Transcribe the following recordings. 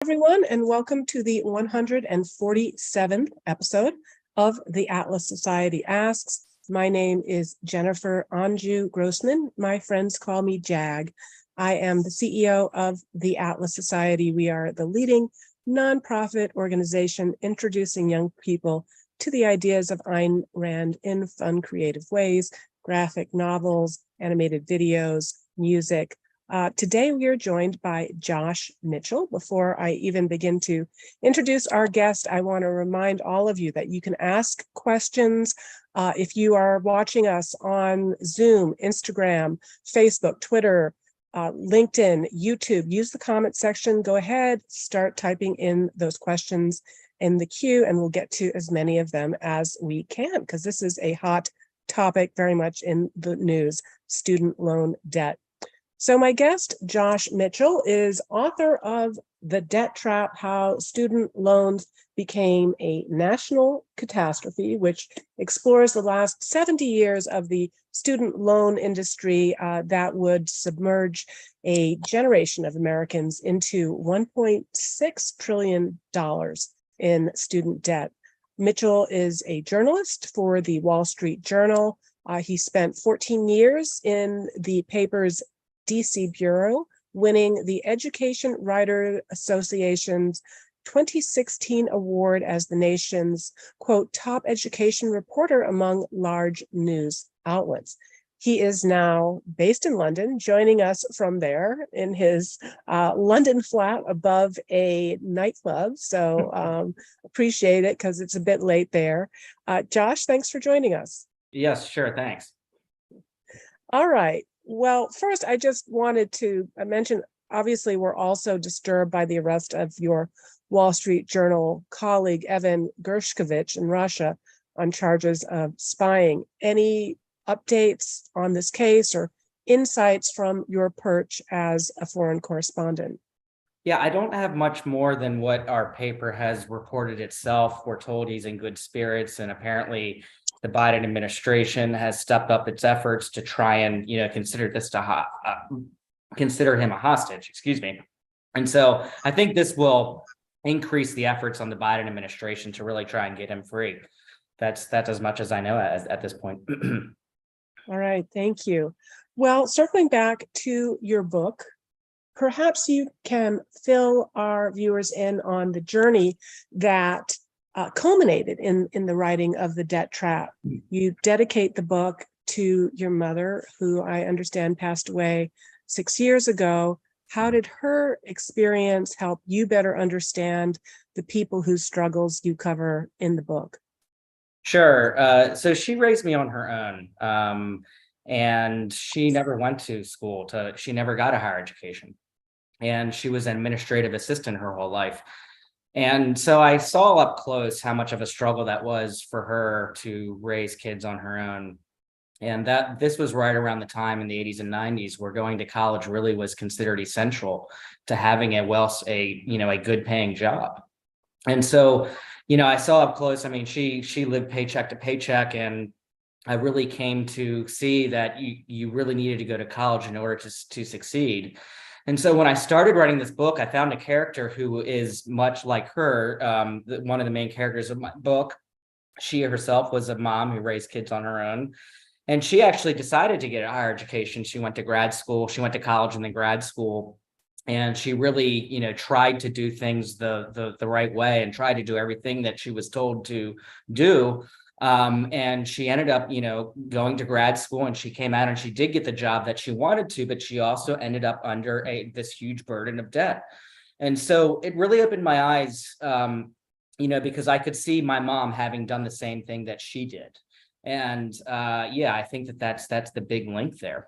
Everyone, and welcome to the 147th episode of the Atlas Society Asks. My name is Jennifer Grossman. My friends call me Jag. I am the CEO of the Atlas Society. We are the leading nonprofit organization introducing young people to the ideas of Ayn Rand in fun, creative ways, graphic novels, animated videos, music. Today, we are joined by Josh Mitchell. Before I even begin to introduce our guest, I want to remind all of you that you can ask questions if you are watching us on Zoom, Instagram, Facebook, Twitter, LinkedIn, YouTube. Use the comment section. Go ahead, start typing in those questions in the queue, and we'll get to as many of them as we can, because this is a hot topic very much in the news, student loan debt. So my guest, Josh Mitchell, is author of The Debt Trap: How Student Loans Became a National Catastrophe, which explores the last 70 years of the student loan industry that would submerge a generation of Americans into $1.6 trillion in student debt. Mitchell is a journalist for the Wall Street Journal. He spent 14 years in the paper's DC Bureau, winning the Education Writer Association's 2016 award as the nation's, quote, top education reporter among large news outlets. He is now based in London, joining us from there in his London flat above a nightclub. So appreciate it because it's a bit late there. Josh, thanks for joining us. Yes, sure. Thanks. All right. Well, first, I just wanted to mention, obviously, we're also disturbed by the arrest of your Wall Street Journal colleague, Evan Gershkovich, in Russia on charges of spying. Any updates on this case or insights from your perch as a foreign correspondent? Yeah, I don't have much more than what our paper has reported itself. We're told he's in good spirits, and apparently the Biden administration has stepped up its efforts to try and, consider him a hostage, excuse me. And so I think this will increase the efforts on the Biden administration to really try and get him free. That's as much as I know at this point. All right, thank you. Well, circling back to your book, perhaps you can fill our viewers in on the journey that culminated in the writing of The Debt Trap. You dedicate the book to your mother, who I understand passed away 6 years ago. How did her experience help you better understand the people whose struggles you cover in the book? Sure. So she raised me on her own, and she never went to school. She never got a higher education, and she was an administrative assistant her whole life. And so I saw up close how much of a struggle that was for her to raise kids on her own. And that this was right around the time in the 80s and 90s where going to college really was considered essential to having a good paying job. And so, I saw up close, she lived paycheck to paycheck, and I really came to see that you really needed to go to college in order to succeed. And so when I started writing this book, I found a character who is much like her. One of the main characters of my book, she herself was a mom who raised kids on her own. And she actually decided to get a higher education. She went to grad school. She went to college and then grad school. And she really, tried to do things the right way and tried to do everything that she was told to do. And she ended up, going to grad school, and she came out and she did get the job that she wanted to, but she also ended up under this huge burden of debt. And so it really opened my eyes, because I could see my mom having done the same thing that she did. And I think that's the big link there.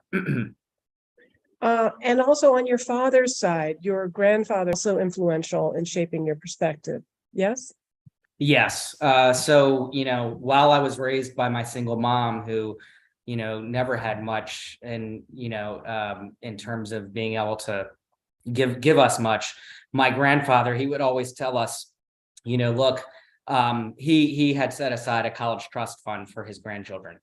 And also on your father's side, your grandfather also influential in shaping your perspective. Yes? Yes. So, while I was raised by my single mom who, never had much in terms of being able to give us much, my grandfather, he would always tell us, look, he had set aside a college trust fund for his grandchildren.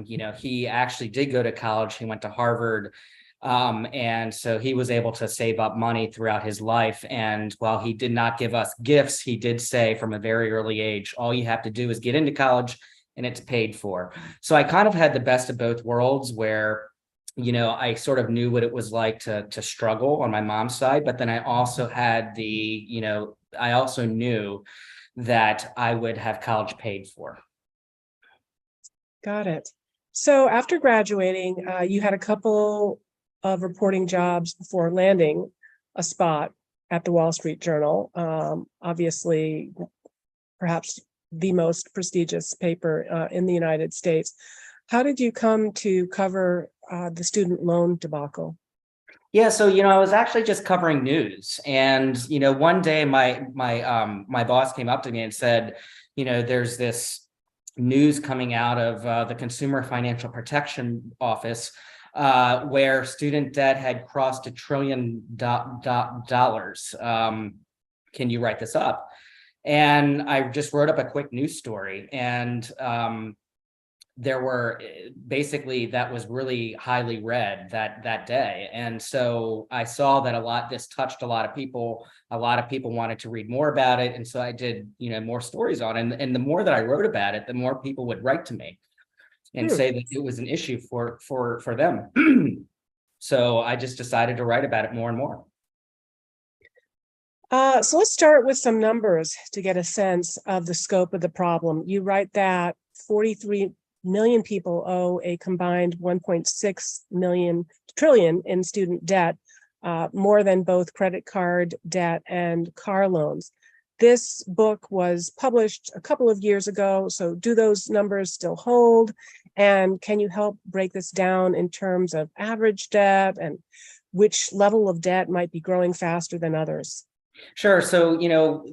He actually did go to college. He went to Harvard. And so he was able to save up money throughout his life. And while he did not give us gifts, he did say from a very early age, all you have to do is get into college and it's paid for. So I kind of had the best of both worlds where, I sort of knew what it was like to struggle on my mom's side, but then I also had I also knew that I would have college paid for. Got it. So after graduating, you had a couple of reporting jobs before landing a spot at the Wall Street Journal. Obviously, perhaps the most prestigious paper in the United States. How did you come to cover the student loan debacle? Yeah, so I was actually just covering news, and one day my boss came up to me and said, there's this news coming out of the Consumer Financial Protection Office where student debt had crossed $1 trillion. Can you write this up? And I just wrote up a quick news story, and there were basically that was really highly read that day. And so I saw that this touched a lot of people. A lot of people wanted to read more about it. And so I did, more stories on it. And the more that I wrote about it, the more people would write to me and say that it was an issue for them. So I just decided to write about it more and more. So let's start with some numbers to get a sense of the scope of the problem. You write that 43 million people owe a combined 1.6 trillion in student debt, more than both credit card debt and car loans. This book was published a couple of years ago, so do those numbers still hold? And can you help break this down in terms of average debt and which level of debt might be growing faster than others? Sure. So,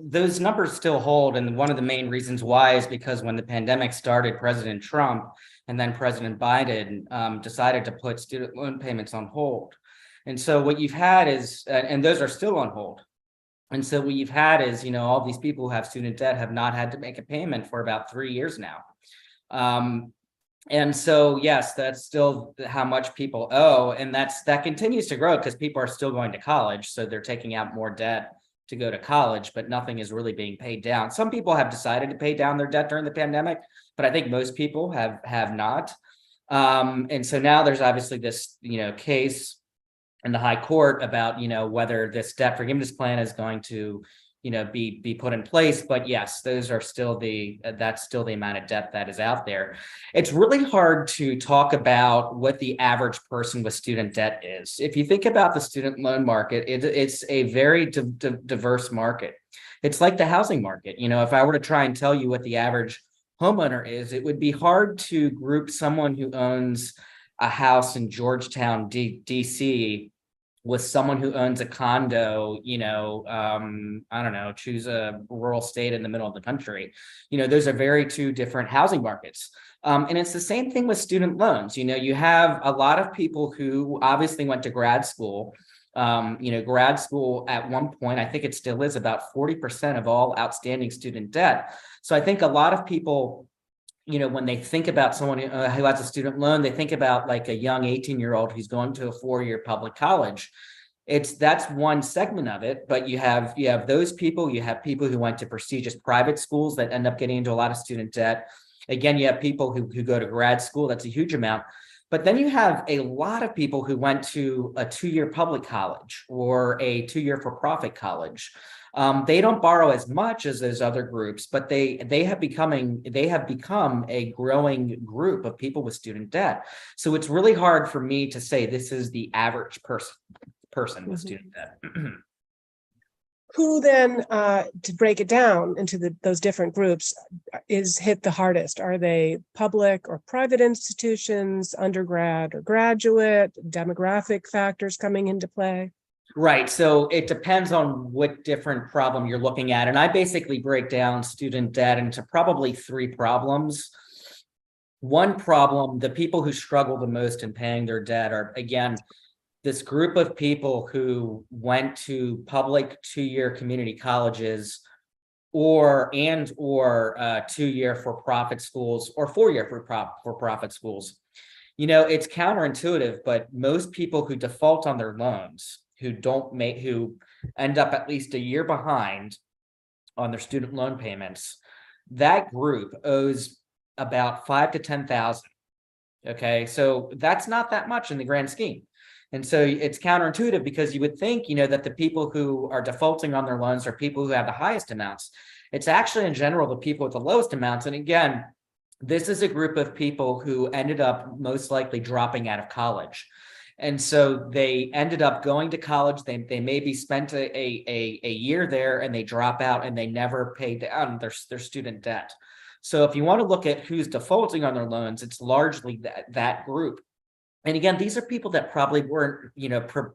those numbers still hold. And one of the main reasons why is because when the pandemic started, President Trump and then President Biden decided to put student loan payments on hold. And so what you've had is, and those are still on hold. And so what you've had is, all these people who have student debt have not had to make a payment for about 3 years now. And so, yes, that's still how much people owe. And that continues to grow because people are still going to college. So they're taking out more debt to go to college, but nothing is really being paid down. Some people have decided to pay down their debt during the pandemic, but I think most people have not. And so now there's obviously this, case in the high court about, whether this debt forgiveness plan is going to, be put in place. But yes, that's still the amount of debt that is out there. It's really hard to talk about what the average person with student debt is. If you think about the student loan market, it's a very diverse market. It's like the housing market. If I were to try and tell you what the average homeowner is, it would be hard to group someone who owns a house in Georgetown, DC, with someone who owns a condo, I don't know, choose a rural state in the middle of the country. Those are two very housing markets. And it's the same thing with student loans. You have a lot of people who obviously went to grad school. Grad school at one point, I think it still is about 40% of all outstanding student debt. So I think a lot of people, when they think about someone who has a student loan, they think about like a young 18-year-old who's going to a 4-year public college. That's one segment of it, but you have those people. You have people who went to prestigious private schools that end up getting into a lot of student debt. Again, you have people who go to grad school. That's a huge amount. But then you have a lot of people who went to a 2-year public college or a 2-year for-profit college. They don't borrow as much as those other groups, but they have become a growing group of people with student debt. So it's really hard for me to say this is the average person with student debt. Who then, to break it down into those different groups, is hit the hardest? Are they public or private institutions, undergrad or graduate, demographic factors coming into play? Right. So it depends on what different problem you're looking at. And I basically break down student debt into probably 3 problems. One problem, the people who struggle the most in paying their debt are, again, this group of people who went to public 2-year community colleges or 2-year for-profit schools or 4-year for-profit schools. It's counterintuitive, but most people who default on their loans, who end up at least a year behind on their student loan payments, that group owes about 5 to 10,000. Okay, so that's not that much in the grand scheme. And so it's counterintuitive, because you would think, that the people who are defaulting on their loans are people who have the highest amounts. It's actually in general the people with the lowest amounts. And again, this is a group of people who ended up most likely dropping out of college. And so they ended up going to college. They maybe spent a year there, and they drop out and they never pay down their student debt. So if you want to look at who's defaulting on their loans, it's largely that group. And again, these are people that probably weren't,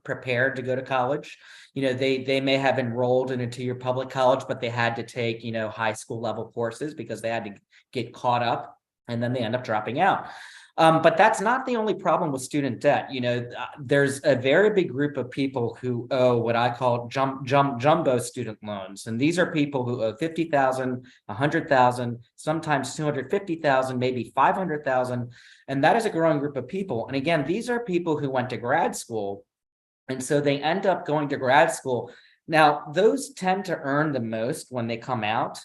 prepared to go to college. They may have enrolled in a two-year public college, but they had to take, high school level courses because they had to get caught up, and then they end up dropping out. But that's not the only problem with student debt. There's a very big group of people who owe what I call jumbo student loans. And these are people who owe 50,000, 100,000, sometimes 250,000, maybe 500,000. And that is a growing group of people. And again, these are people who went to grad school. And so they end up going to grad school. Now, those tend to earn the most when they come out,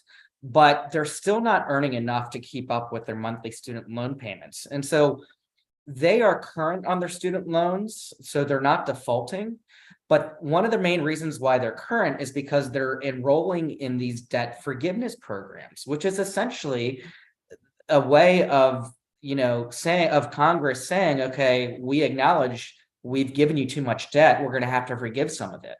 but they're still not earning enough to keep up with their monthly student loan payments. And so they are current on their student loans, so they're not defaulting. But one of the main reasons why they're current is because they're enrolling in these debt forgiveness programs, which is essentially a way of, Congress saying, okay, we acknowledge we've given you too much debt, we're going to have to forgive some of it.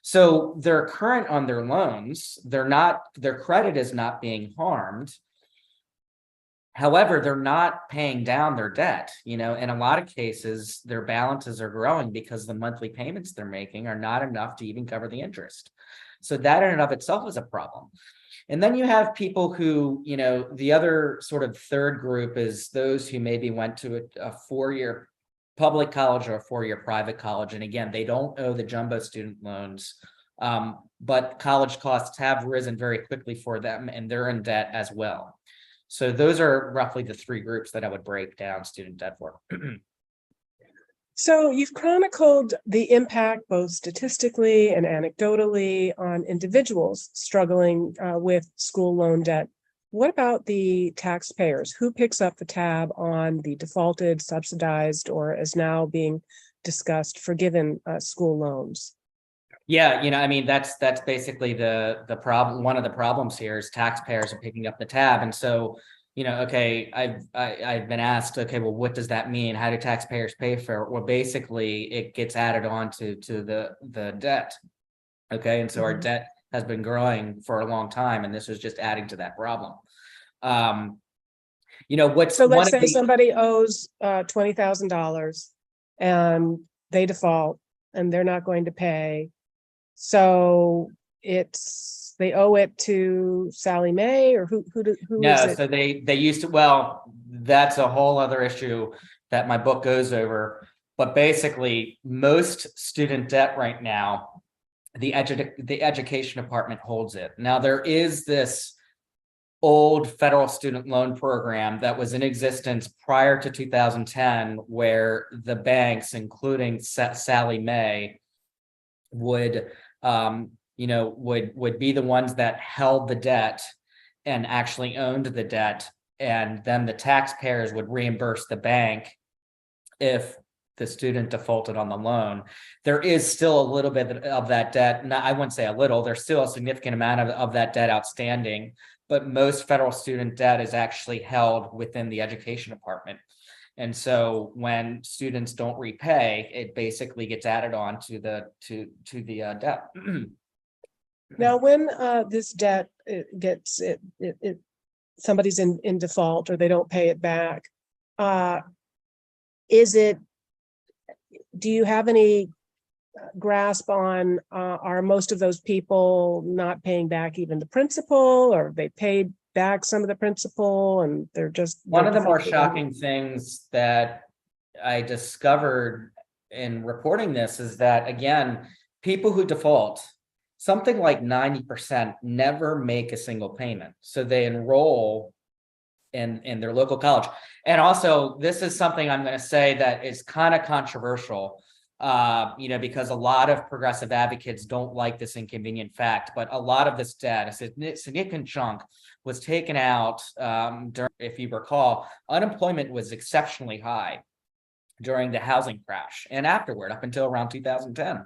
So they're current on their loans. Their credit is not being harmed. However, they're not paying down their debt. In a lot of cases, their balances are growing because the monthly payments they're making are not enough to even cover the interest. So that in and of itself is a problem. And then you have people who, the other sort of third group is those who maybe went to a 4-year public college or a 4-year private college. And again, they don't owe the jumbo student loans, but college costs have risen very quickly for them, and they're in debt as well. So those are roughly the three groups that I would break down student debt for. So you've chronicled the impact, both statistically and anecdotally, on individuals struggling with school loan debt. What about the taxpayers? Who picks up the tab on the defaulted, subsidized, or as now being discussed, forgiven school loans? Yeah, that's basically the problem. One of the problems here is taxpayers are picking up the tab. And so, okay, I've been asked, okay, well, what does that mean? How do taxpayers pay for it? Well, basically it gets added on to the debt. Okay. And so our debt has been growing for a long time, and this is just adding to that problem. So let's say somebody owes $20,000 and they default and they're not going to pay. So they owe it to Sallie Mae, or who is it? So they used to, well, that's a whole other issue that my book goes over. But basically, most student debt right now, the education department holds it. Now, there is this old federal student loan program that was in existence prior to 2010, where the banks, including Sallie Mae, would be the ones that held the debt and actually owned the debt, and then the taxpayers would reimburse the bank if the student defaulted on the loan. There is still a little bit of that debt. No, I wouldn't say a little, there's still a significant amount of that debt outstanding, but most federal student debt is actually held within the education department. And so when students don't repay, it basically gets added on to the debt. Now, when this debt somebody's in default or they don't pay it back, do you have any grasp on are most of those people not paying back even the principal, or they paid back some of the principal and they're just one of the more shocking things that I discovered in reporting this is that, again, people who default, something like 90% never make a single payment. So they enroll in their local college. And also, this is something I'm going to say that is kind of controversial, because a lot of progressive advocates don't like this inconvenient fact, but a lot of this debt, a significant chunk, was taken out during, if you recall, unemployment was exceptionally high during the housing crash and afterward, up until around 2010.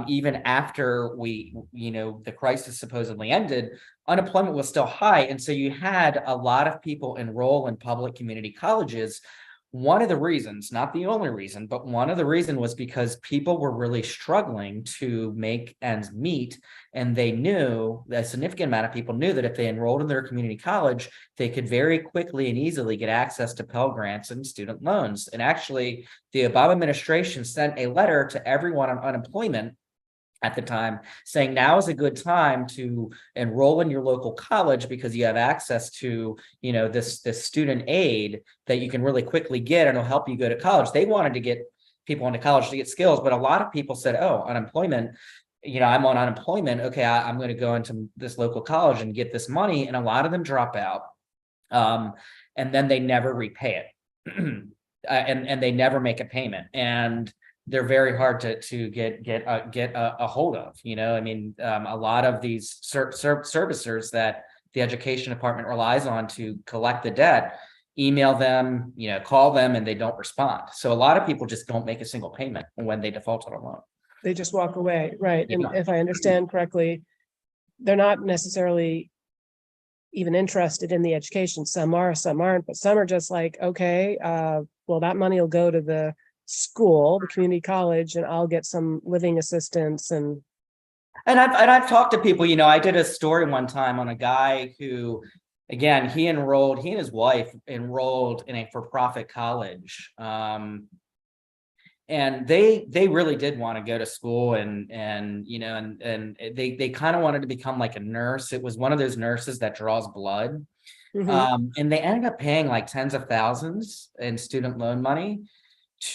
Even after the crisis supposedly ended, unemployment was still high. And so you had a lot of people enroll in public community colleges. One of the reasons, not the only reason, but one of the reasons was because people were really struggling to make ends meet. And they knew that a significant amount of people knew that if they enrolled in their community college, they could very quickly and easily get access to Pell Grants and student loans. And actually, the Obama administration sent a letter to everyone on unemployment at the time saying now is a good time to enroll in your local college because you have access to this student aid that you can really quickly get, and it'll help you go to college. They wanted to get people into college to get skills, but a lot of people said, oh, unemployment, I'm on unemployment, okay, I'm going to go into this local college and get this money. And a lot of them drop out, and then they never repay it. And they never make a payment, and they're very hard to get a hold of. A lot of these servicers that the education department relies on to collect the debt email them, call them, and they don't respond. So a lot of people just don't make a single payment when they default on a loan. They just walk away, right? Yeah. And if I understand correctly, they're not necessarily even interested in the education. Some are, some aren't, but some are just like, okay, well, that money will go to the school, the community college, and I'll get some living assistance. And I've talked to people. I did a story one time on a guy who, again, he and his wife enrolled in a for-profit college, and they really did want to go to school, and they kind of wanted to become like a nurse. It was one of those nurses that draws blood. And they ended up paying like tens of thousands in student loan money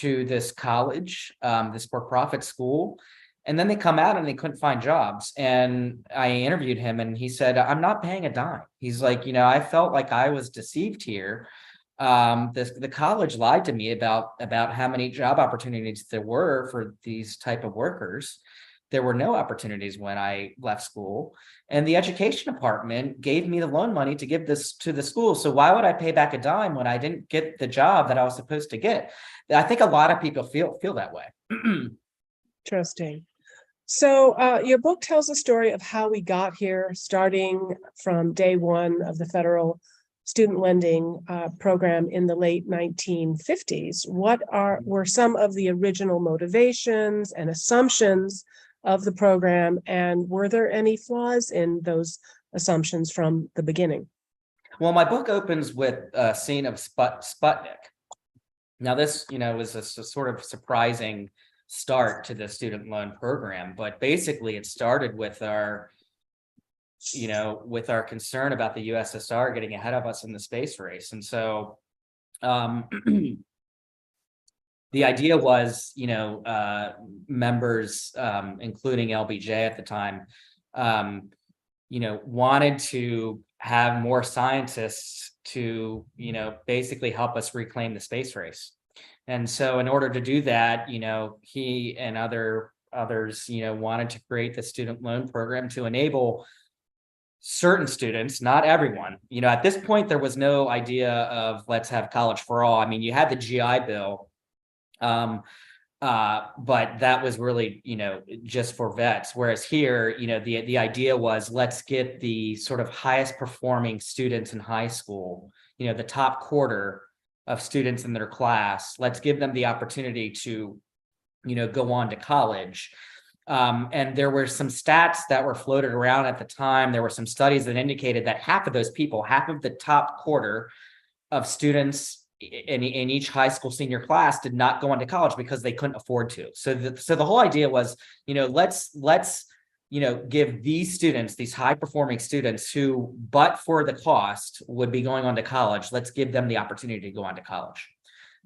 to this college, this for-profit school. And then they come out and they couldn't find jobs. And I interviewed him and he said, I'm not paying a dime. He's like, I felt like I was deceived here. The college lied to me about how many job opportunities there were for these type of workers. There were no opportunities when I left school, and the education department gave me the loan money to give this to the school. So why would I pay back a dime when I didn't get the job that I was supposed to get? I think a lot of people feel that way. Interesting. So your book tells a story of how we got here, starting from day one of the federal student lending program in the late 1950s. What were some of the original motivations and assumptions of the program, and were there any flaws in those assumptions from the beginning? Well, my book opens with a scene of Sputnik. Now, this, was a sort of surprising start to the student loan program, but basically it started with our concern about the USSR getting ahead of us in the space race. And so the idea was, members, including LBJ at the time, wanted to have more scientists to, basically help us reclaim the space race. And so in order to do that, he and others, wanted to create the student loan program to enable certain students, not everyone. At this point, there was no idea of let's have college for all. I mean, you had the GI Bill, but that was really, just for vets. Whereas here, the idea was let's get the sort of highest performing students in high school, the top quarter of students in their class. Let's give them the opportunity to, go on to college. And there were some stats that were floated around at the time. There were some studies that indicated that half of those people, half of the top quarter of students in each high school senior class did not go on to college because they couldn't afford to. So the whole idea was, let's give these students, these high performing students who, but for the cost, would be going on to college, let's give them the opportunity to go on to college.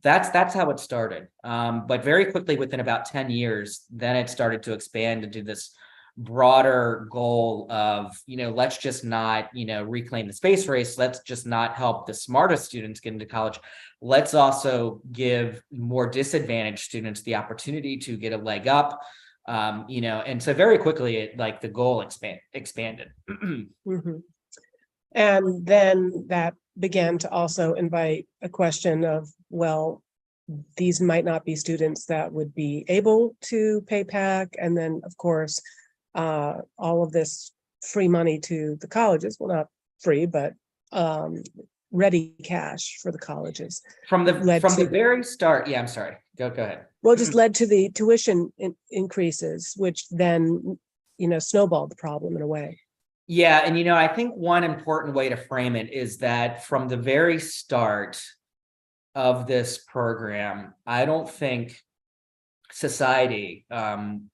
That's how it started. But very quickly, within about 10 years, then it started to expand into this broader goal of, let's just not, reclaim the space race. Let's just not help the smartest students get into college. Let's also give more disadvantaged students the opportunity to get a leg up. And so very quickly, the goal expanded. Mm-hmm. And then that began to also invite a question of, well, these might not be students that would be able to pay back. And then, of course, all of this free money to the colleges, well, not free, but ready cash for the colleges. From the very start. Yeah, I'm sorry. Go ahead. Well, just led to the tuition increases, which then, snowballed the problem in a way. Yeah. And, I think one important way to frame it is that from the very start of this program, I don't think society, and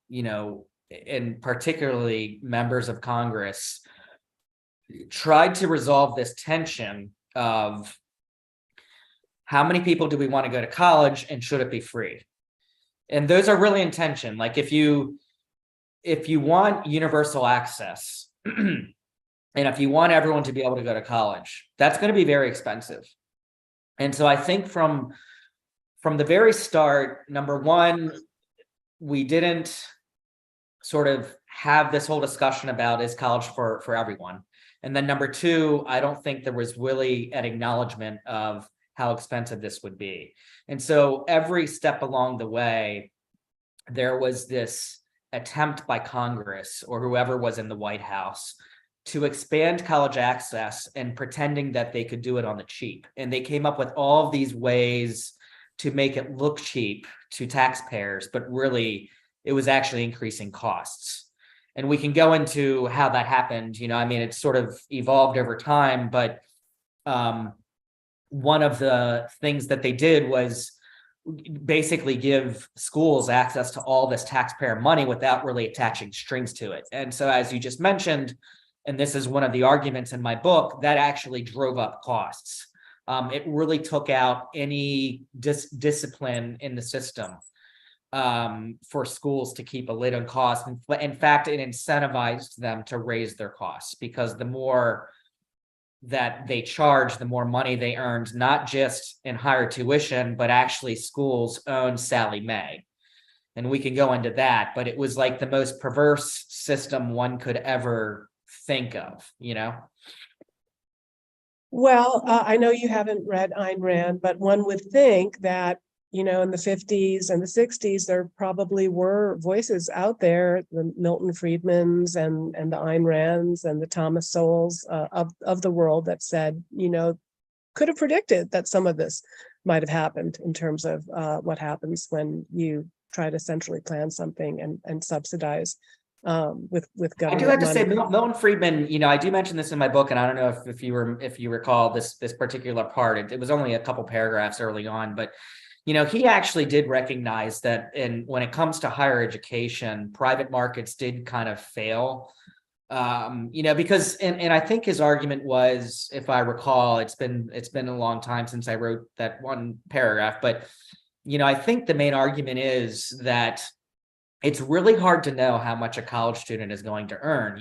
particularly members of Congress, tried to resolve this tension of how many people do we want to go to college and should it be free? And those are really in tension. Like if you want universal access and if you want everyone to be able to go to college, that's going to be very expensive. And so I think from the very start, number one, we didn't sort of have this whole discussion about is college for everyone. And then number two, I don't think there was really an acknowledgement of how expensive this would be. And so every step along the way, there was this attempt by Congress or whoever was in the White House to expand college access and pretending that they could do it on the cheap. And they came up with all of these ways to make it look cheap to taxpayers, but really it was actually increasing costs. And we can go into how that happened. It sort of evolved over time, but one of the things that they did was basically give schools access to all this taxpayer money without really attaching strings to it. And so, as you just mentioned, and this is one of the arguments in my book, that actually drove up costs. It really took out any discipline in the system for schools to keep a lid on costs. In fact, it incentivized them to raise their costs because the more that they charge, the more money they earned, not just in higher tuition, but actually schools own Sallie Mae. And we can go into that, but it was like the most perverse system one could ever think of, Well, I know you haven't read Ayn Rand, but one would think that, in the 50s and the 60s, there probably were voices out there, the Milton Friedmans and the Ayn Rands and the Thomas Sowells of the world that said, could have predicted that some of this might have happened in terms of what happens when you try to centrally plan something and subsidize with government. I do have to say, money. Milton Friedman, I do mention this in my book, and I don't know if you recall this particular part. It was only a couple paragraphs early on, but he actually did recognize that when it comes to higher education, private markets did kind of fail. Because and I think his argument was, if I recall, it's been a long time since I wrote that one paragraph, but I think the main argument is that it's really hard to know how much a college student is going to earn.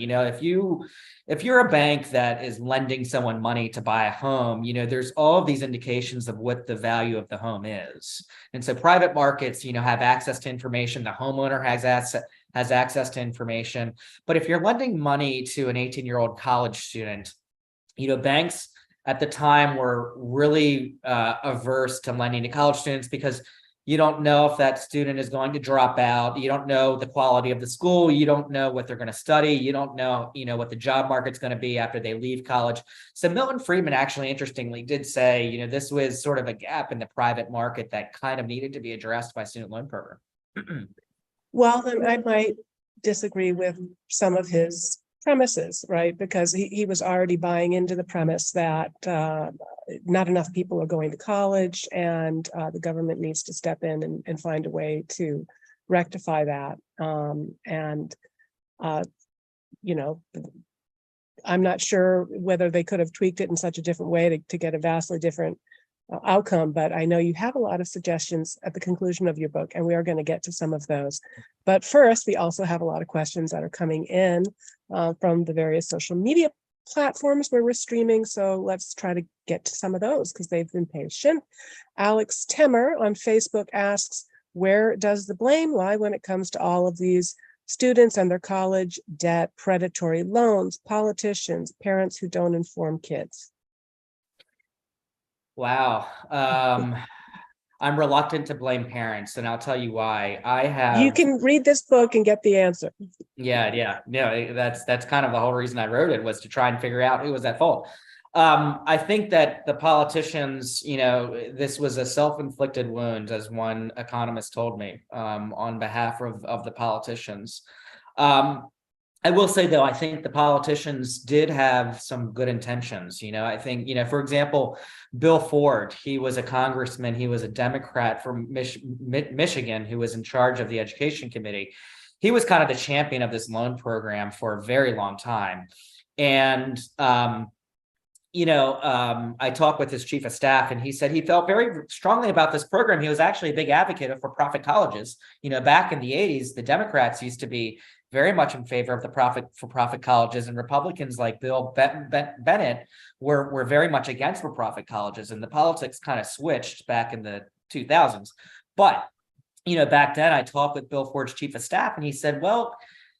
If you're a bank that is lending someone money to buy a home, there's all of these indications of what the value of the home is. And so private markets, have access to information. The homeowner has access to information. But if you're lending money to an 18-year-old college student, banks at the time were really averse to lending to college students because you don't know if that student is going to drop out. You don't know the quality of the school. You don't know what they're going to study. You don't know, what the job market's going to be after they leave college. So Milton Friedman actually, interestingly, did say, this was sort of a gap in the private market that kind of needed to be addressed by student loan program. Well, then I might disagree with some of his premises, right? Because he was already buying into the premise that not enough people are going to college and the government needs to step in and find a way to rectify that. I'm not sure whether they could have tweaked it in such a different way to get a vastly different outcome, but I know you have a lot of suggestions at the conclusion of your book, and we are going to get to some of those. But first, we also have a lot of questions that are coming in from the various social media platforms where we're streaming. So let's try to get to some of those because they've been patient. Alex Temmer on Facebook asks, where does the blame lie when it comes to all of these students and their college debt, predatory loans, politicians, parents who don't inform kids? Wow. I'm reluctant to blame parents, and I'll tell you why. You can read this book and get the answer. Yeah. That's kind of the whole reason I wrote it, was to try and figure out who was at fault. I think that the politicians, this was a self-inflicted wound, as one economist told me, on behalf of the politicians. I will say, though, I think the politicians did have some good intentions. I think, for example, Bill Ford, he was a congressman. He was a Democrat from Michigan who was in charge of the education committee. He was kind of the champion of this loan program for a very long time. And, I talked with his chief of staff, and he said he felt very strongly about this program. He was actually a big advocate of for-profit colleges. Back in the 80s, the Democrats used to be very much in favor of the for-profit colleges, and Republicans like Bill Bennett were very much against for-profit colleges, and the politics kind of switched back in the 2000s. But, back then I talked with Bill Ford's chief of staff, and he said, well,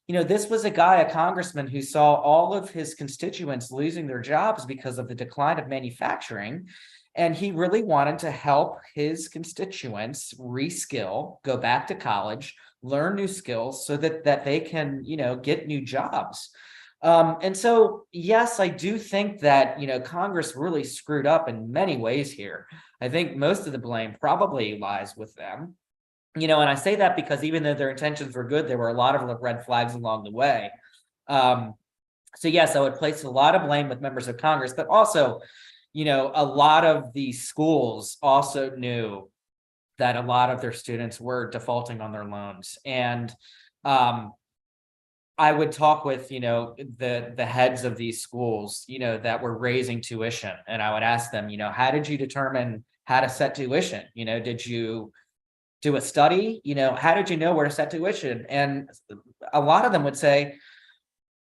this was a congressman who saw all of his constituents losing their jobs because of the decline of manufacturing. And he really wanted to help his constituents reskill, go back to college, learn new skills so that they can, get new jobs. And so, yes, I do think that, Congress really screwed up in many ways here. I think most of the blame probably lies with them. And I say that because even though their intentions were good, there were a lot of red flags along the way. So yes, I would place a lot of blame with members of Congress, but also, a lot of these schools also knew that a lot of their students were defaulting on their loans. And I would talk with, the heads of these schools, that were raising tuition. And I would ask them, how did you determine how to set tuition? Did you do a study? How did you know where to set tuition? And a lot of them would say,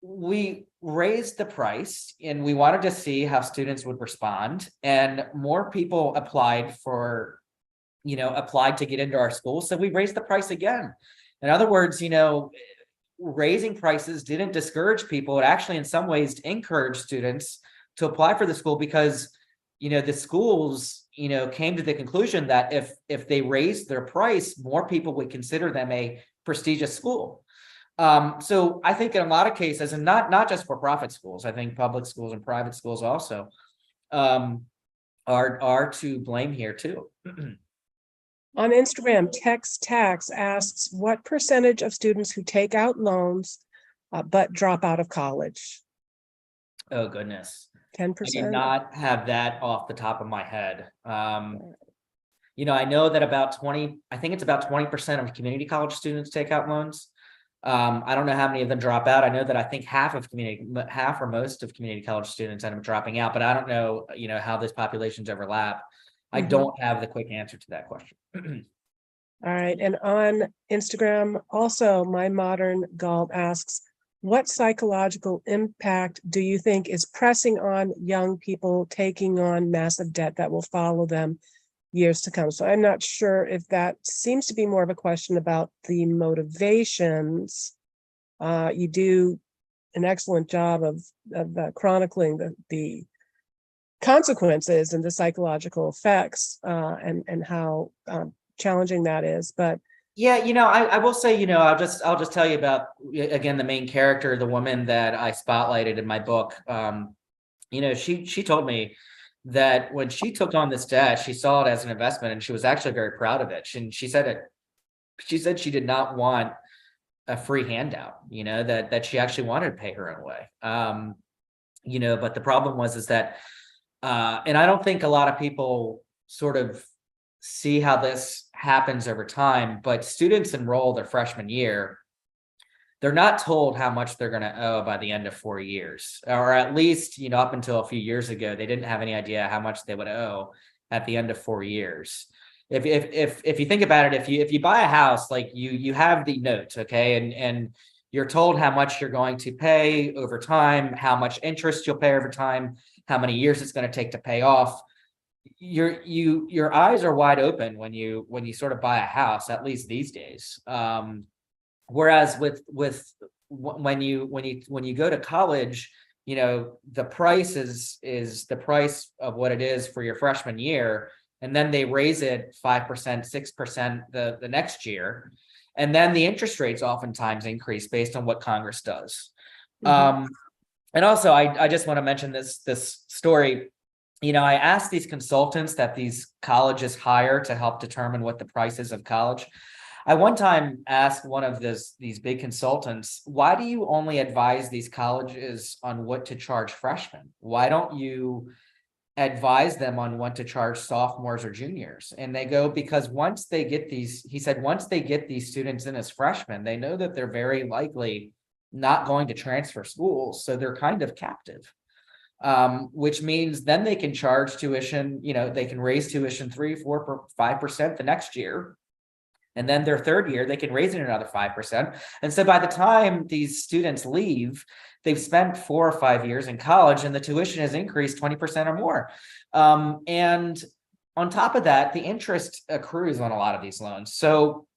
we raised the price and we wanted to see how students would respond. And more people applied to get into our school. So we raised the price again. In other words, raising prices didn't discourage people. It actually, in some ways, encouraged students to apply for the school because, the schools, came to the conclusion that if they raised their price, more people would consider them a prestigious school. So I think in a lot of cases, and not just for-profit schools, I think public schools and private schools also are to blame here too. On Instagram, Tex Tax asks, what percentage of students who take out loans but drop out of college? Oh, goodness. 10%? I do not have that off the top of my head. I know that about 20% of community college students take out loans. I don't know how many of them drop out. I know that I think half or most of community college students end up dropping out, but I don't know, how those populations overlap. I don't have the quick answer to that question. All right. And on Instagram, also, My Modern Galt asks, what psychological impact do you think is pressing on young people taking on massive debt that will follow them years to come? So I'm not sure if that seems to be more of a question about the motivations. You do an excellent job of chronicling the consequences and the psychological effects and how challenging that is. But yeah, I will say, I'll just tell you about, again, the main character, the woman that I spotlighted in my book. She told me that when she took on this debt, she saw it as an investment, and she was actually very proud of it. She said she did not want a free handout, that she actually wanted to pay her own way. But the problem is that, and I don't think a lot of people sort of see how this happens over time, but students enroll their freshman year, they're not told how much they're going to owe by the end of 4 years, or at least, up until a few years ago, they didn't have any idea how much they would owe. at the end of 4 years. If you think about it, if you buy a house, like you have the note, okay, and you're told how much you're going to pay over time, how much interest you'll pay over time, how many years it's going to take to pay off. Your eyes are wide open when you sort of buy a house, at least these days. Whereas when you go to college, you know, the price is the price of what it is for your freshman year, and then they raise it 5%, 6% the next year, and then the interest rates oftentimes increase based on what Congress does. And also, I just want to mention this story. You know, I asked these consultants that these colleges hire to help determine what the price is of college. I one time asked one of these big consultants, why do you only advise these colleges on what to charge freshmen? Why don't you advise them on what to charge sophomores or juniors? And they go, because once they get these, he said, once they get these students in as freshmen, they know that they're very likely not going to transfer schools. So they're kind of captive. Which means then they can charge tuition, you know, they can raise tuition 3, 4, 5% the next year. And then their third year, they can raise it another 5%. And so by the time these students leave, they've spent 4 or 5 years in college and the tuition has increased 20% or more. And on top of that, the interest accrues on a lot of these loans. So,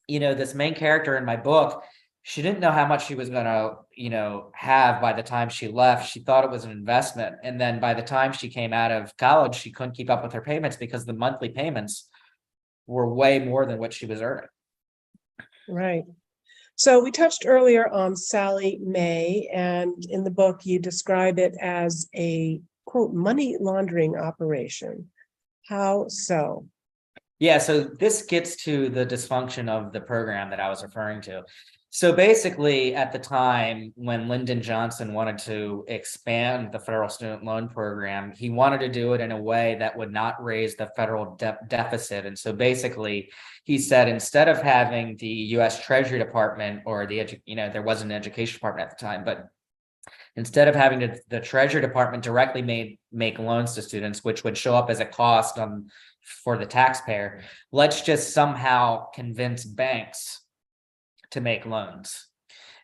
you know, this main character in my book, she didn't know how much she was going to, you know, have by the time she left. She thought it was an investment. And then by the time she came out of college, she couldn't keep up with her payments because the monthly payments were way more than what she was earning. Right. So we touched earlier on Sallie Mae, and in the book, you describe it as a, quote, money laundering operation. How so? Yeah, so this gets to the dysfunction of the program that I was referring to. So basically, at the time when Lyndon Johnson wanted to expand the federal student loan program, he wanted to do it in a way that would not raise the federal deficit. And so basically, he said, instead of having the U.S. Treasury Department or there wasn't an education department at the time, but instead of having the Treasury Department directly make loans to students, which would show up as a cost for the taxpayer, let's just somehow convince banks to make loans.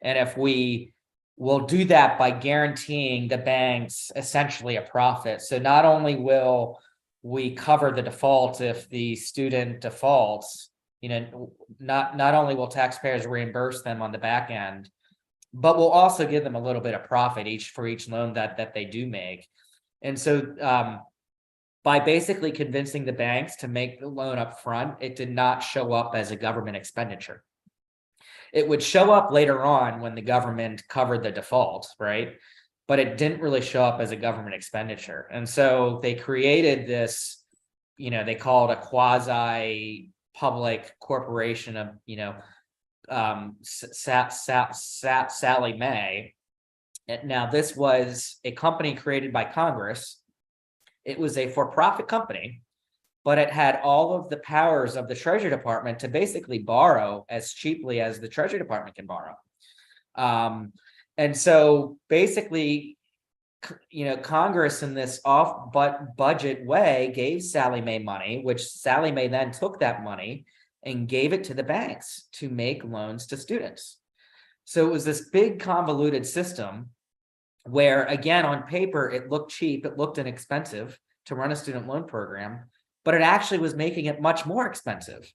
And if we will do that by guaranteeing the banks essentially a profit. So not only will we cover the default if the student defaults, you know, not only will taxpayers reimburse them on the back end, but we'll also give them a little bit of profit for each loan that they do make. And so by basically convincing the banks to make the loan up front, it did not show up as a government expenditure. It would show up later on when the government covered the default, right? But it didn't really show up as a government expenditure. And so they created this, you know, they call it a quasi-public corporation of, you know, Sallie Mae. Now, this was a company created by Congress. It was a for-profit company, but it had all of the powers of the Treasury Department to basically borrow as cheaply as the Treasury Department can borrow. And so basically, you know, Congress in this budget way gave Sallie Mae money, which Sallie Mae then took that money and gave it to the banks to make loans to students. So it was this big convoluted system where, again, on paper, it looked cheap, it looked inexpensive to run a student loan program, but it actually was making it much more expensive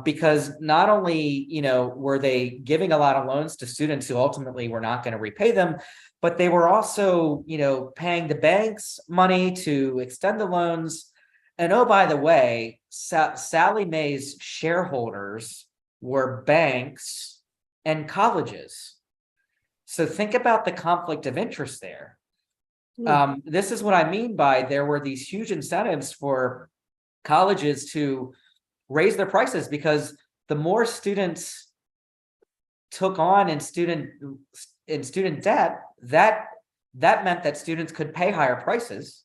because not only, you know, were they giving a lot of loans to students who ultimately were not going to repay them, but they were also, you know, paying the banks money to extend the loans. And oh, by the way, Sallie Mae's shareholders were banks and colleges. So think about the conflict of interest there. This is what I mean by there were these huge incentives for colleges to raise their prices because the more students took on in student debt, that meant that students could pay higher prices.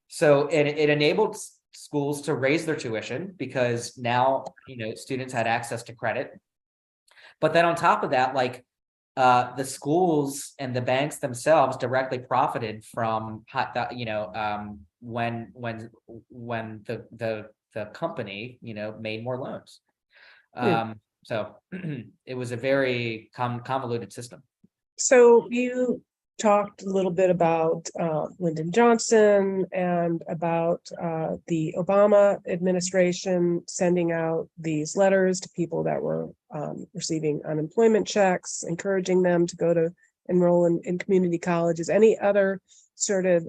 So it enabled schools to raise their tuition because now, you know, students had access to credit. But then on top of that, like the schools and the banks themselves directly profited from, when the company, made more loans. Hmm. So it was a very convoluted system. So you talked a little bit about Lyndon Johnson and about the Obama administration sending out these letters to people that were receiving unemployment checks, encouraging them to go to enroll in community colleges. Any other sort of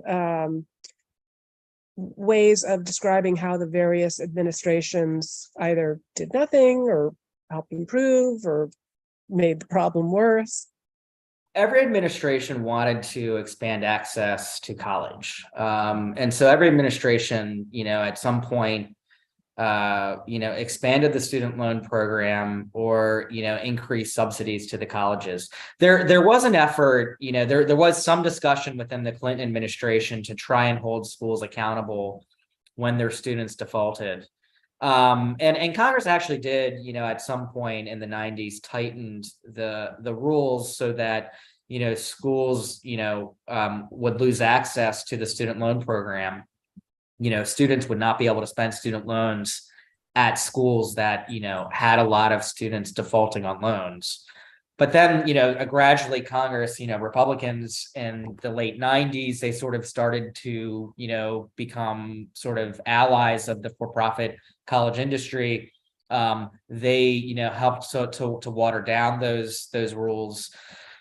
ways of describing how the various administrations either did nothing or helped improve or made the problem worse? Every administration wanted to expand access to college. And so every administration, at some point, expanded the student loan program or, increased subsidies to the colleges. There was an effort, there was some discussion within the Clinton administration to try and hold schools accountable when their students defaulted. And Congress actually did, at some point in the 90s, tightened the rules so that, schools, would lose access to the student loan program. Students would not be able to spend student loans at schools that, had a lot of students defaulting on loans. But then, gradually Congress, Republicans in the late 90s, they sort of started to, become sort of allies of the for-profit college industry. They, helped to water down those rules.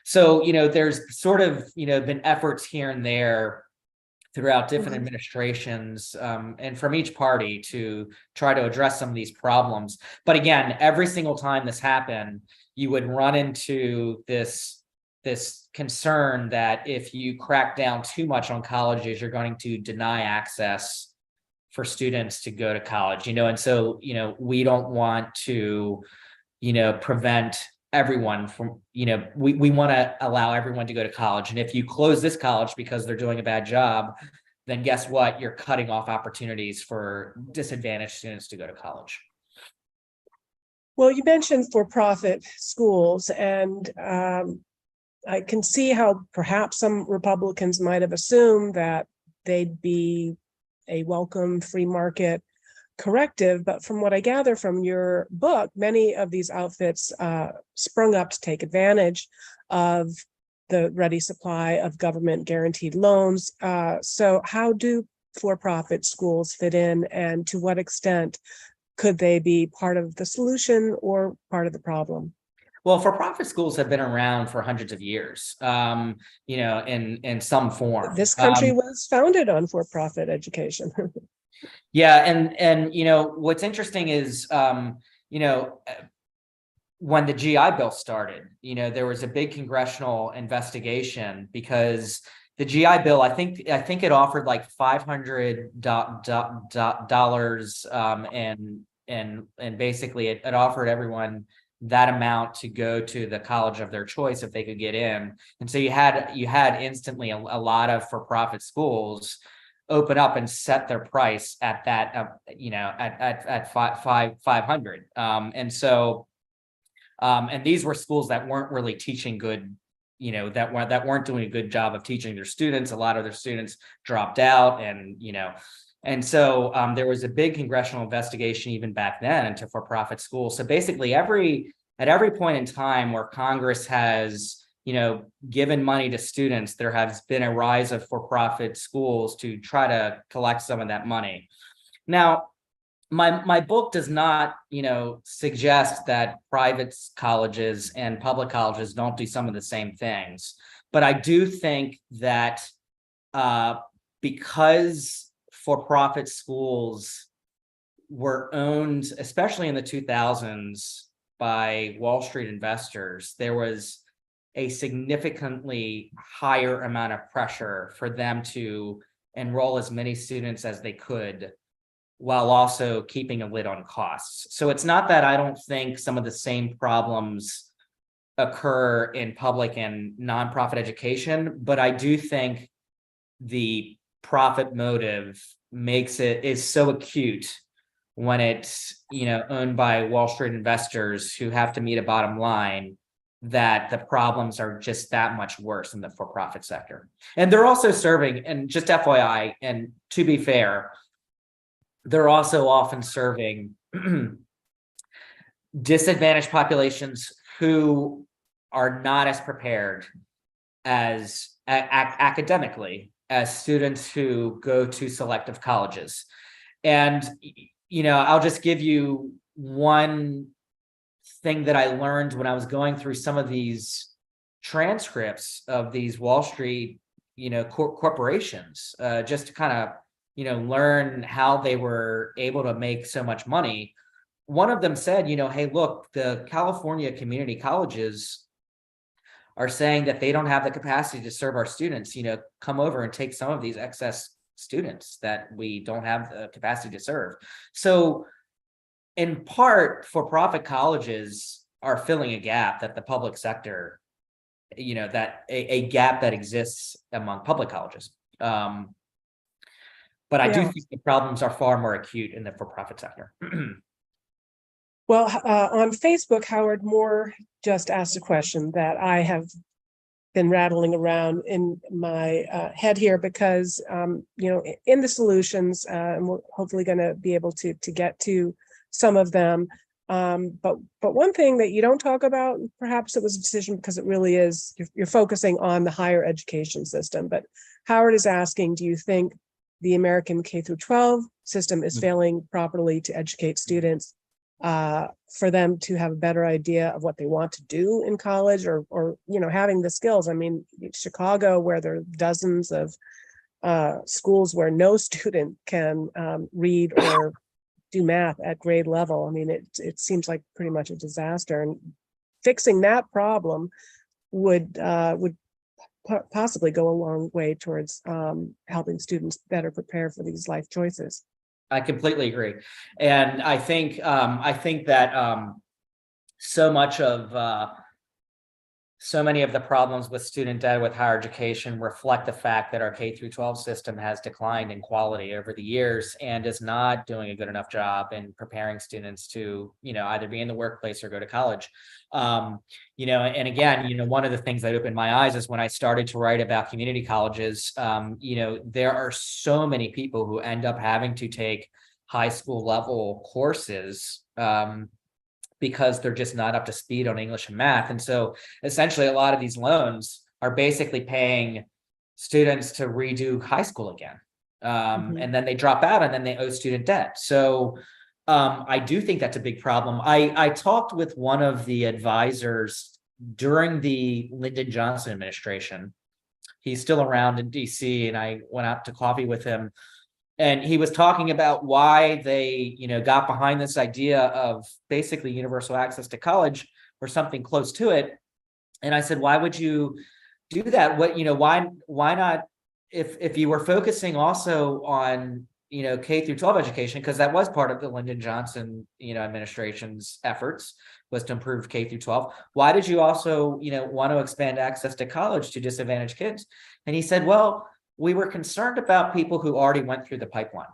So, there's sort of, been efforts here and there throughout different administrations and from each party to try to address some of these problems. But again, every single time this happened, you would run into this concern that if you crack down too much on colleges, you're going to deny access for students to go to college, and so, we don't want to, prevent everyone from, we want to allow everyone to go to college. And if you close this college because they're doing a bad job, then guess what? You're cutting off opportunities for disadvantaged students to go to college. Well, you mentioned for-profit schools, and I can see how perhaps some Republicans might have assumed that they'd be a welcome free market corrective. But from what I gather from your book, many of these outfits sprung up to take advantage of the ready supply of government guaranteed loans. So how do for-profit schools fit in, and to what extent could they be part of the solution or part of the problem? Well, for-profit schools have been around for hundreds of years, in some form. This country was founded on for-profit education. Yeah, and what's interesting is when the GI Bill started, there was a big congressional investigation because the GI Bill, I think it offered like $500 and basically it offered everyone that amount to go to the college of their choice if they could get in. And so you had instantly a lot of for-profit schools open up and set their price at that, at 500. And so, and these were schools that weren't really teaching good, that weren't doing a good job of teaching their students. A lot of their students dropped out, and so there was a big congressional investigation even back then into for-profit schools. So basically, at every point in time where Congress has given money to students, there has been a rise of for-profit schools to try to collect some of that money. Now, my book does not, suggest that private colleges and public colleges don't do some of the same things, but I do think that because for-profit schools were owned, especially in the 2000s, by Wall Street investors, there was a significantly higher amount of pressure for them to enroll as many students as they could while also keeping a lid on costs. So it's not that I don't think some of the same problems occur in public and nonprofit education, but I do think the profit motive is so acute when it's owned by Wall Street investors who have to meet a bottom line, that the problems are just that much worse in the for-profit sector. And they're also serving, and just FYI, and to be fair, they're also often serving disadvantaged populations who are not as prepared as academically as students who go to selective colleges. And, I'll just give you one thing that I learned when I was going through some of these transcripts of these Wall Street, corporations, just to kind of, learn how they were able to make so much money. One of them said, hey, look, the California community colleges are saying that they don't have the capacity to serve our students, come over and take some of these excess students that we don't have the capacity to serve. So in part, for-profit colleges are filling a gap that the public sector, that a gap that exists among public colleges. But I do think the problems are far more acute in the for-profit sector. Well, on Facebook, Howard Moore just asked a question that I have been rattling around in my head here because, in the solutions, and we're hopefully going to be able to get to some of them. But one thing that you don't talk about, perhaps it was a decision because it really is, you're focusing on the higher education system. But Howard is asking, do you think the American K through 12 system is failing properly to educate students for them to have a better idea of what they want to do in college, or having the skills? I mean, Chicago, where there are dozens of schools where no student can read or do math at grade level. I mean, it seems like pretty much a disaster, and fixing that problem would possibly go a long way towards helping students better prepare for these life choices. I completely agree. And I think that so many of the problems with student debt with higher education reflect the fact that our K through 12 system has declined in quality over the years and is not doing a good enough job in preparing students to, either be in the workplace or go to college. And again, one of the things that opened my eyes is when I started to write about community colleges, there are so many people who end up having to take high school level courses, because they're just not up to speed on English and math. And so essentially a lot of these loans are basically paying students to redo high school again. And then they drop out and then they owe student debt. So I do think that's a big problem. I talked with one of the advisors during the Lyndon Johnson administration. He's still around in DC, and I went out to coffee with him. And he was talking about why they, got behind this idea of basically universal access to college or something close to it. And I said, why would you do that? Why not, if you were focusing also on, K through 12 education, because that was part of the Lyndon Johnson, administration's efforts was to improve K through 12. Why did you also, want to expand access to college to disadvantaged kids? And he said, well, we were concerned about people who already went through the pipeline.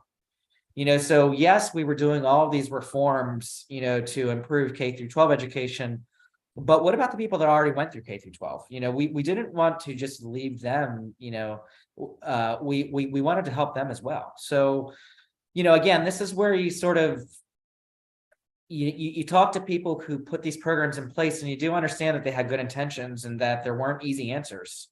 So yes, we were doing all of these reforms, to improve K through 12 education. But what about the people that already went through K through 12? We didn't want to just leave them, we wanted to help them as well. So, again, this is where you sort of, you talk to people who put these programs in place, and you do understand that they had good intentions and that there weren't easy answers.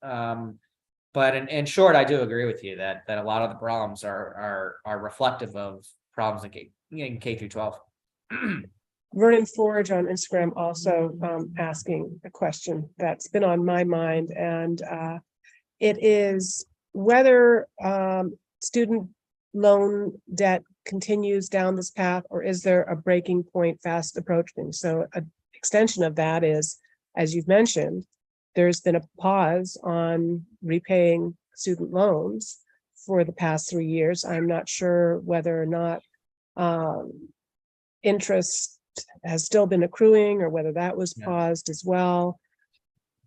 But in short, I do agree with you that a lot of the problems are reflective of problems in K through 12. Vernon Forge on Instagram also asking a question that's been on my mind, and it is whether student loan debt continues down this path, or is there a breaking point fast approaching? So an extension of that is, as you've mentioned, there's been a pause on repaying student loans for the past 3 years. I'm not sure whether or not interest has still been accruing or whether that was paused as well.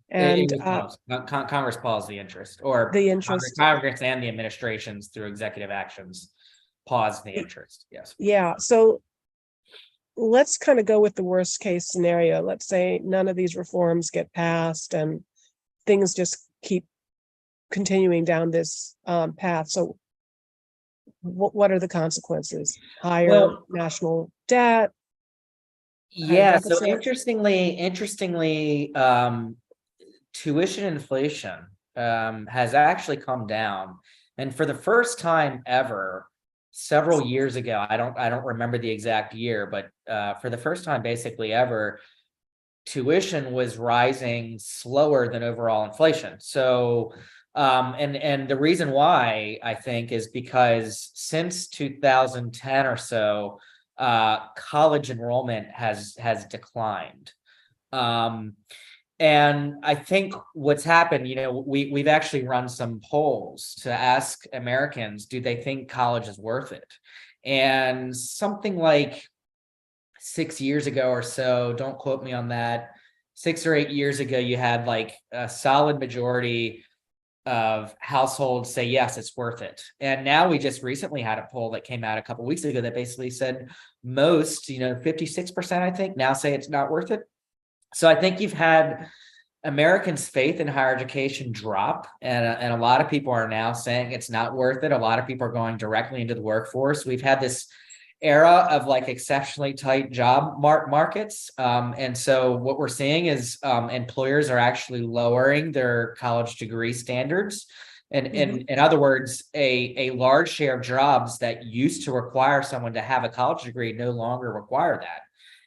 And Congress paused the interest, or the interest. Congress and the administrations through executive actions paused the interest. Yes. Yeah. So let's kind of go with the worst case scenario. Let's say none of these reforms get passed and things just keep continuing down this path. So what are the consequences? Higher Well, national debt, higher yeah. So deficit? interestingly, tuition inflation has actually come down, and for the first time ever, several years ago, I don't remember the exact year, but for the first time basically ever, tuition was rising slower than overall inflation. So and the reason why I think is because since 2010 or so, college enrollment has declined. Um, and I think what's happened, we've actually run some polls to ask Americans, do they think college is worth it? And something like 6 years ago or so, don't quote me on that, 6 or 8 years ago, you had like a solid majority of households say, yes, it's worth it. And now we just recently had a poll that came out a couple of weeks ago that basically said most, 56%, I think, now say it's not worth it. So I think you've had Americans' faith in higher education drop, and a lot of people are now saying it's not worth it. A lot of people are going directly into the workforce. We've had this era of like exceptionally tight job markets, and so what we're seeing is employers are actually lowering their college degree standards. And in other words, a large share of jobs that used to require someone to have a college degree no longer require that.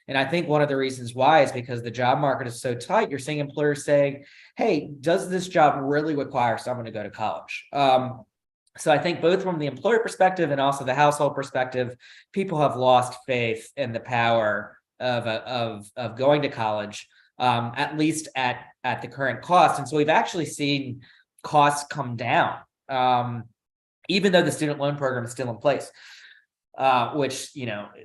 And I think one of the reasons why is because the job market is so tight. You're seeing employers saying, hey, does this job really require someone to go to college? So I think both from the employer perspective and also the household perspective, people have lost faith in the power of going to college, at least at the current cost. And so we've actually seen costs come down, even though the student loan program is still in place. Which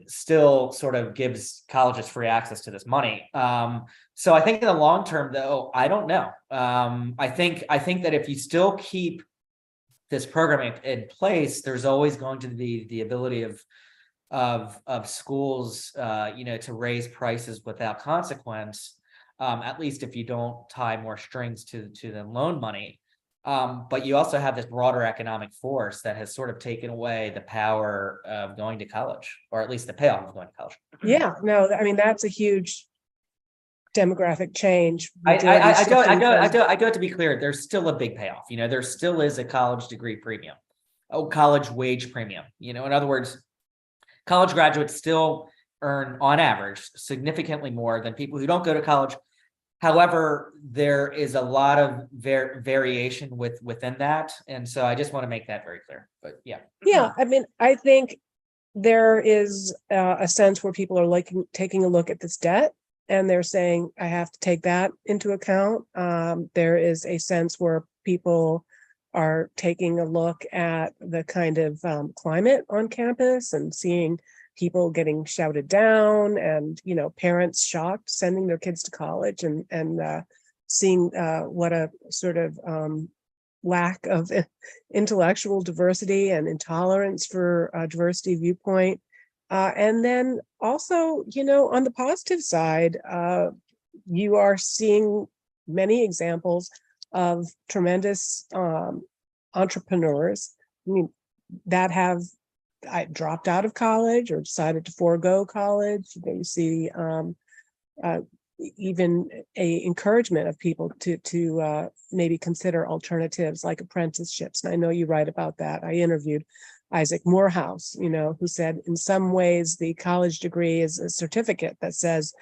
still sort of gives colleges free access to this money. So I think in the long term, though, I don't know. I think that if you still keep this program in place, there's always going to be the ability of schools, to raise prices without consequence. At least if you don't tie more strings to the loan money. But you also have this broader economic force that has sort of taken away the power of going to college, or at least the payoff of going to college. Yeah, no, I mean, that's a huge demographic change. I Majority go shifting from- to be clear, there's still a big payoff. There still is a college degree premium, college wage premium. In other words, college graduates still earn on average significantly more than people who don't go to college. However, there is a lot of variation within that. And so I just want to make that very clear. But yeah. Yeah, I mean, I think there is a sense where people are taking a look at this debt and they're saying, I have to take that into account. There is a sense where people are taking a look at the kind of climate on campus and seeing people getting shouted down and, parents shocked sending their kids to college and seeing what a sort of lack of intellectual diversity and intolerance for diversity viewpoint. And then also, on the positive side, you are seeing many examples of tremendous entrepreneurs, that have dropped out of college or decided to forego college. You see even a encouragement of people to maybe consider alternatives like apprenticeships. And I know you write about that. I interviewed Isaac Morehouse, who said in some ways the college degree is a certificate that says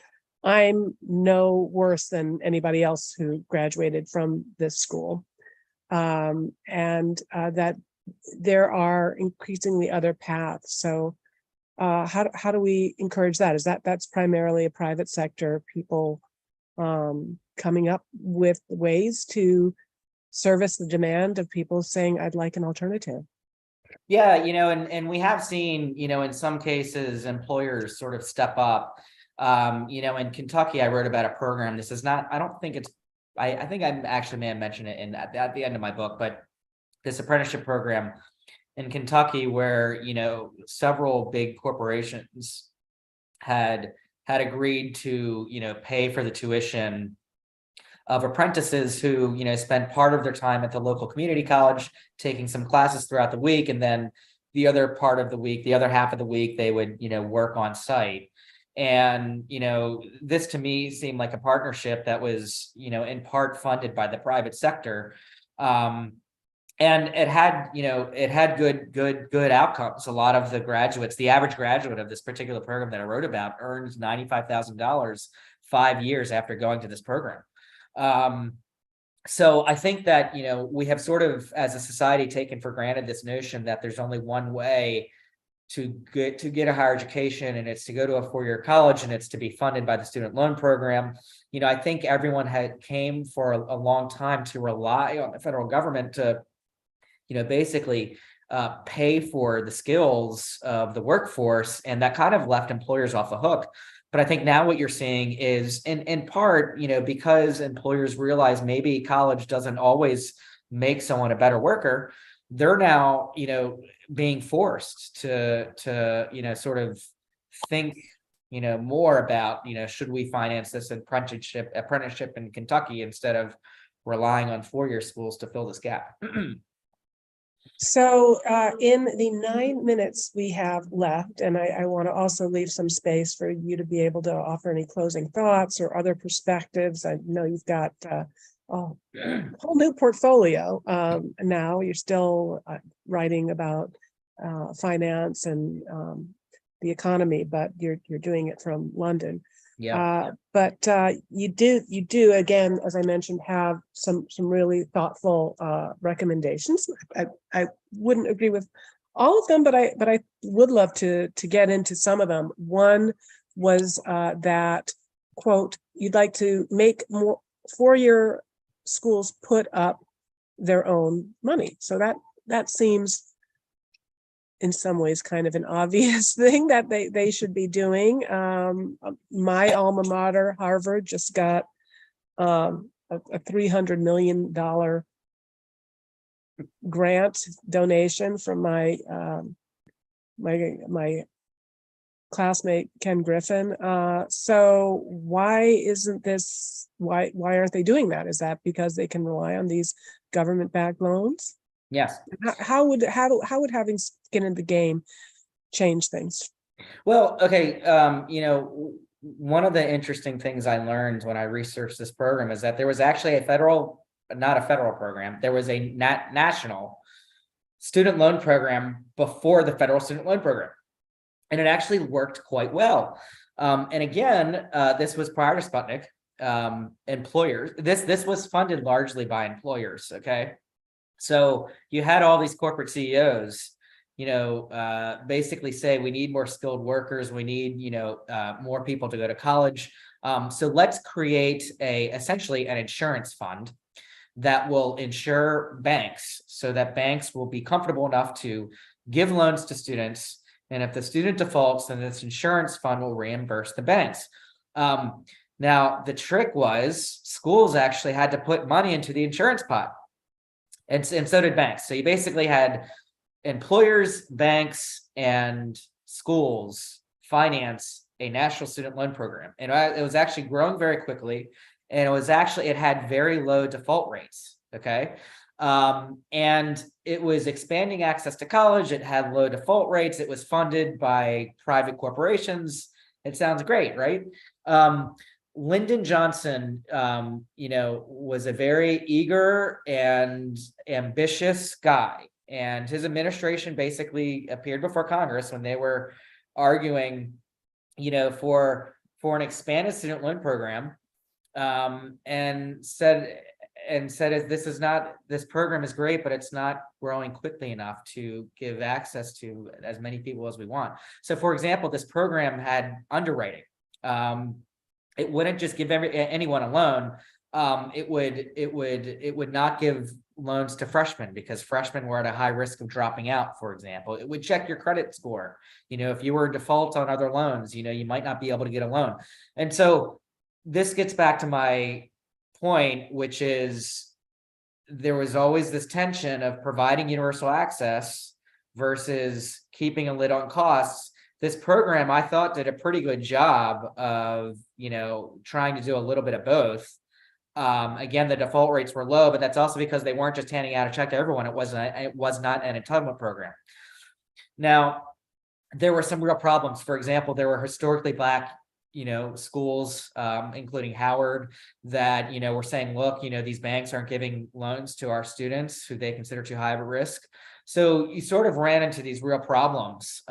I'm no worse than anybody else who graduated from this school. And that there are increasingly other paths. So how do we encourage that? That's primarily a private sector, people coming up with ways to service the demand of people saying, I'd like an alternative. Yeah, and we have seen, in some cases, employers sort of step up. In Kentucky, I wrote about a program. This is not, I don't think it's, I think I actually may have mentioned it at the end of my book, but this apprenticeship program in Kentucky where, several big corporations had agreed to, pay for the tuition of apprentices who, spent part of their time at the local community college, taking some classes throughout the week. And then the other part of the week, the other half of the week, they would, work on site. And, this to me seemed like a partnership that was, in part funded by the private sector. And it had, good outcomes. A lot of the graduates, the average graduate of this particular program that I wrote about earns $95,000 5 years after going to this program. So I think that, we have sort of, as a society, taken for granted this notion that there's only one way to get a higher education, and it's to go to a 4-year college, and it's to be funded by the student loan program. I think everyone came for a long time to rely on the federal government to, basically pay for the skills of the workforce, and that kind of left employers off the hook. But I think now what you're seeing is in part, because employers realize maybe college doesn't always make someone a better worker, they're now, being forced to, sort of think, more about, should we finance this apprenticeship in Kentucky instead of relying on 4-year schools to fill this gap. So in the 9 minutes we have left, and I want to also leave some space for you to be able to offer any closing thoughts or other perspectives. I know you've got a whole new portfolio now. You're still writing about finance and the economy, but you're doing it from London. Yeah. But you do again, as I mentioned, have some really thoughtful recommendations. I wouldn't agree with all of them, but I would love to get into some of them. One was that, quote, you'd like to make more 4-year schools put up their own money. So that seems in some ways kind of an obvious thing that they should be doing. My alma mater, Harvard, just got a $300 million grant donation from my classmate Ken Griffin. So why aren't they doing that? Is that because they can rely on these government-backed loans? Yes. How would having skin in the game change things? Well, okay. One of the interesting things I learned when I researched this program is that there was actually not a federal program. There was a national student loan program before the federal student loan program. And it actually worked quite well. And again, this was prior to Sputnik. Employers, this was funded largely by employers. Okay. So you had all these corporate CEOs, basically say we need more skilled workers. We need, more people to go to college. So let's create essentially an insurance fund that will insure banks so that banks will be comfortable enough to give loans to students. And if the student defaults, then this insurance fund will reimburse the banks. Now, the trick was schools actually had to put money into the insurance pot. And so did banks. So you basically had employers, banks, and schools finance a national student loan program. And it was actually growing very quickly. And it had very low default rates. Okay. And it was expanding access to college. It had low default rates. It was funded by private corporations. It sounds great, right? Lyndon Johnson, was a very eager and ambitious guy. And his administration basically appeared before Congress when they were arguing, for an expanded student loan program, and said this program is great, but it's not growing quickly enough to give access to as many people as we want. So, for example, this program had underwriting. It wouldn't just give anyone a loan. It would not give loans to freshmen because freshmen were at a high risk of dropping out, for example. It would check your credit score. If you were in default on other loans, you might not be able to get a loan. And so this gets back to my point, which is there was always this tension of providing universal access versus keeping a lid on costs. this program, I thought, did a pretty good job of, trying to do a little bit of both. Again, the default rates were low, but that's also because they weren't just handing out a check to everyone. It was not an entitlement program. Now, there were some real problems. For example, there were historically Black, schools, including Howard, that, were saying, look, these banks aren't giving loans to our students who they consider too high of a risk. So you sort of ran into these real problems,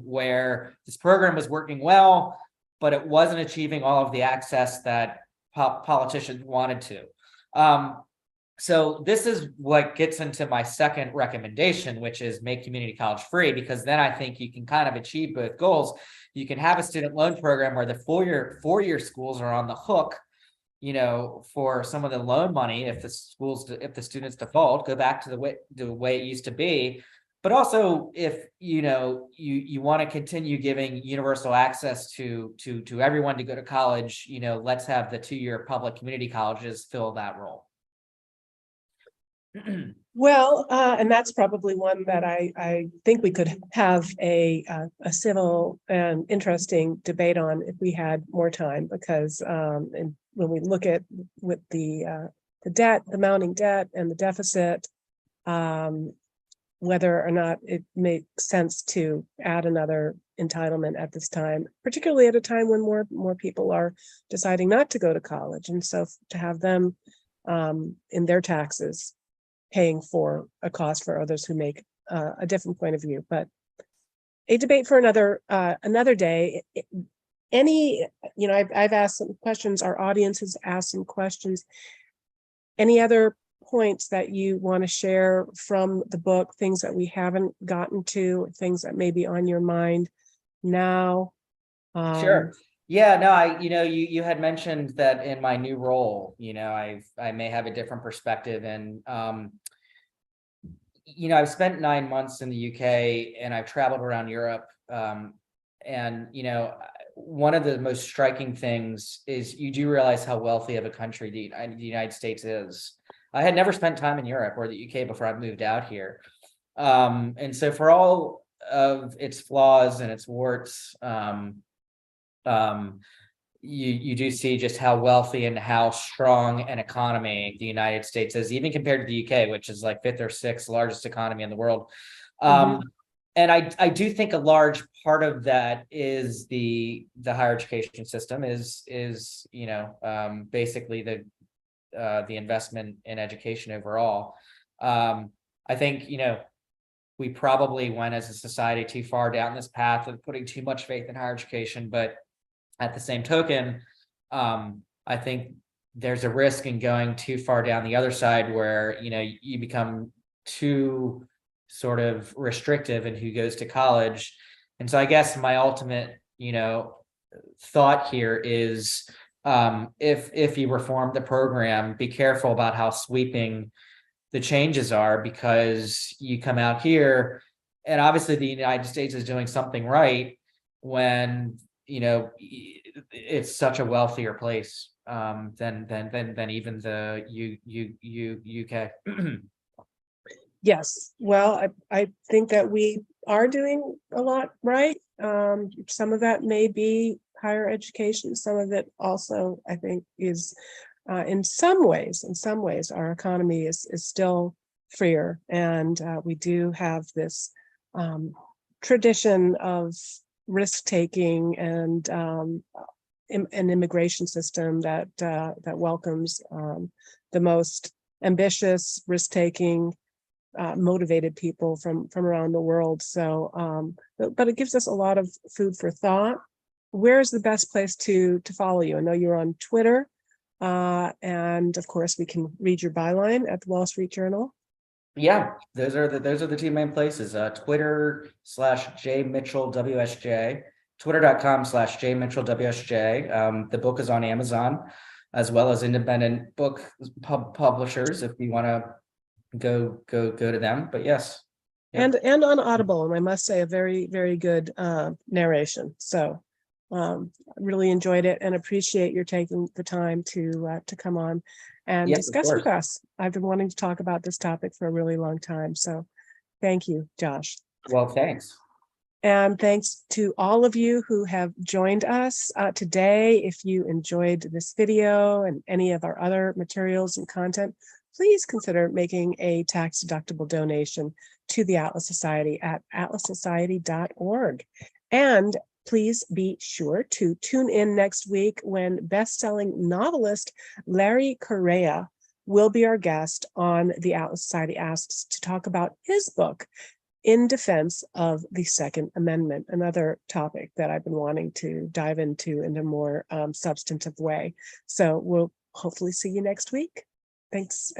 where this program was working well, but it wasn't achieving all of the access that politicians wanted to. So this is what gets into my second recommendation, which is make community college free, because then I think you can kind of achieve both goals. You can have a student loan program where the four-year schools are on the hook, for some of the loan money if the students default, go back to the way it used to be. But also, if you want to continue giving universal access to everyone to go to college, let's have the 2-year public community colleges fill that role. Well, and that's probably one that I think we could have a civil and interesting debate on if we had more time, because and when we look at with the debt, the mounting debt and the deficit, whether or not it makes sense to add another entitlement at this time, particularly at a time when more people are deciding not to go to college, and so to have them in their taxes paying for a cost for others who make a different point of view. But a debate for another day. I've asked some questions, our audience has asked some questions. Any other points that you want to share from the book, things that we haven't gotten to, things that may be on your mind now? Sure. Yeah, no, you had mentioned that in my new role, I may have a different perspective, and I've spent 9 months in the UK and I've traveled around Europe, and one of the most striking things is you do realize how wealthy of a country the United States is. I had never spent time in Europe or the UK before I moved out here, and so for all of its flaws and its warts, you do see just how wealthy and how strong an economy the United States is, even compared to the UK, which is like 5th or 6th largest economy in the world. And I do think a large part of that is the higher education system is basically the investment in education overall. I think we probably went as a society too far down this path of putting too much faith in higher education, but at the same token, I think there's a risk in going too far down the other side where, you become too sort of restrictive in who goes to college. And so I guess my ultimate, thought here is, if you reform the program, be careful about how sweeping the changes are, because you come out here and obviously the United States is doing something right when it's such a wealthier place than even the UK. Yes, well, I think that we are doing a lot right. Some of that may be higher education. Some of it also, I think, is in some ways, our economy is still freer, and we do have this tradition of risk-taking and an immigration system that welcomes the most ambitious, risk-taking, motivated people from around the world. So, but it gives us a lot of food for thought. Where's the best place to follow you? I know you're on Twitter, and of course we can read your byline at the Wall Street Journal. Yeah, those are the two main places. Twitter/JMitchellWSJ, Twitter.com/JMitchellWSJ. The book is on Amazon, as well as independent book publishers if you want to go to them. But yes. Yeah. And on Audible, and I must say a very, very good narration. So really enjoyed it and appreciate your taking the time to come on and discuss with us. I've been wanting to talk about this topic for a really long time. So thank you, Josh. Well, thanks. And thanks to all of you who have joined us today. If you enjoyed this video and any of our other materials and content, please consider making a tax-deductible donation to the Atlas Society at atlassociety.org. And please be sure to tune in next week when best-selling novelist Larry Correa will be our guest on the Atlas Society Asks to talk about his book, In Defense of the Second Amendment, another topic that I've been wanting to dive into in a more substantive way. So we'll hopefully see you next week. Thanks.